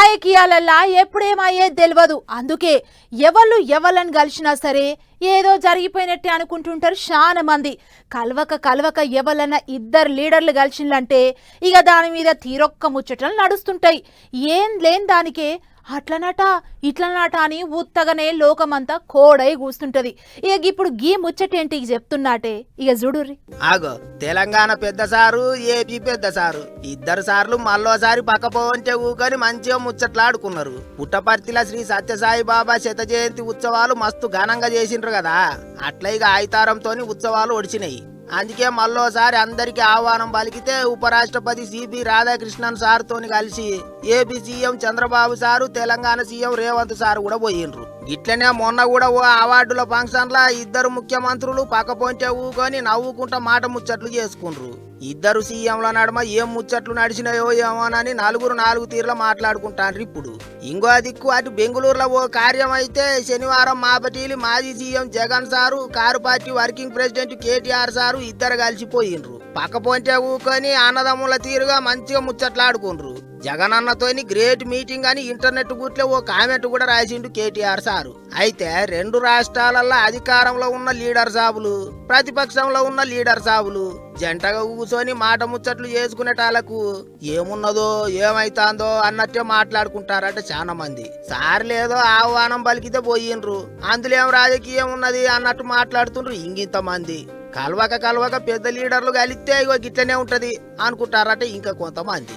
రాజకీయాలల్లా ఎప్పుడేమయ్యేది తెలియదు. అందుకే ఎవళ్ళని కలిసినా సరే ఏదో జరిగిపోయినట్టే అనుకుంటుంటారు చాలా మంది. కలవక ఎవలన్నా ఇద్దరు లీడర్లు కలిసిందంటే ఇక దాని మీద తీరొక్క ముచ్చటలు నడుస్తుంటాయి. ఏం లేని దానికే అట్లనట ఇట్లనట అని ఉత్తగానే లోకమంతా కోడై కూస్తుంటది. ఇక ఇప్పుడు గీ ముచ్చటేంటి చెప్తున్నాటే ఇక చూడుర్రి. ఆగో తెలంగాణ పెద్ద సారు, ఏపీ పెద్ద సారు, ఇద్దరు సార్లు మళ్ళోసారి పక్కపోంటే ఊకొని మంచిగా ముచ్చట్లాడుకున్నారు. పుట్టపర్తిల శ్రీ సత్యసాయి బాబా శత జయంతి ఉత్సవాలు మస్తు ఘనంగా చేసిండ్రు కదా, అట్లా ఇక ఆయితారంతోని ఉత్సవాలు ఒడిచినాయి. అందుకే మళ్ళోసారి అందరికి ఆహ్వానం పలికితే ఉపరాష్ట్రపతి సిపి రాధాకృష్ణన్ సార్ తోని కలిసి AP CM Chandrababu sir, Telangana CM Revanth sir కూడా పోయిండ్రు. ఇట్లనే మొన్న కూడా ఓ అవార్డుల ఫంక్షన్ లా ఇద్దరు ముఖ్యమంత్రులు పక్కపోంటే ఊకొని నవ్వుకుంటా మాట ముచ్చట్లు చేసుకుండ్రు. ఇద్దరు సీఎంల నడుమ ఏం ముచ్చట్లు నడిచినాయో ఏమోనని నలుగురు నాలుగు తీర్ల మాట్లాడుకుంటారు. ఇప్పుడు ఇంకో దిక్కు అటు బెంగళూరులో ఓ కార్యం అయితే శనివారం మాపటీలి మాజీ CM Jagan sir, car party working president KTR sir ఇద్దరు కలిసిపోయిండ్రు. పక్కపోంటే ఊకొని అన్నదమ్ముల తీరుగా మంచిగా ముచ్చట్లాడుకుండ్రు. జగన్ అన్నతోని గ్రేట్ మీటింగ్ అని ఇంటర్నెట్ గుట్లో ఓ కామెంట్ కూడా రాసిండు కేటీఆర్ సారు. అయితే రెండు రాష్ట్రాలలో అధికారంలో ఉన్న లీడర్ సాబులు, ప్రతిపక్షంలో ఉన్న లీడర్ సాబులు జంటగా కూర్చొని మాట ముచ్చట్లు చేసుకునేటాలకు ఏమున్నదో ఏమైతాందో అన్నట్టే మాట్లాడుకుంటారట చాలా మంది. సార్ లేదో ఆహ్వానం పలికితే పోయిండ్రు, అందులో ఏం రాజకీయం ఉన్నది అన్నట్టు మాట్లాడుతుండ్రు ఇంకింత మంది. కలవక పెద్ద లీడర్లు కలిస్తే ఇగో గిట్లనే ఉంటది అనుకుంటారట ఇంకా కొంతమంది.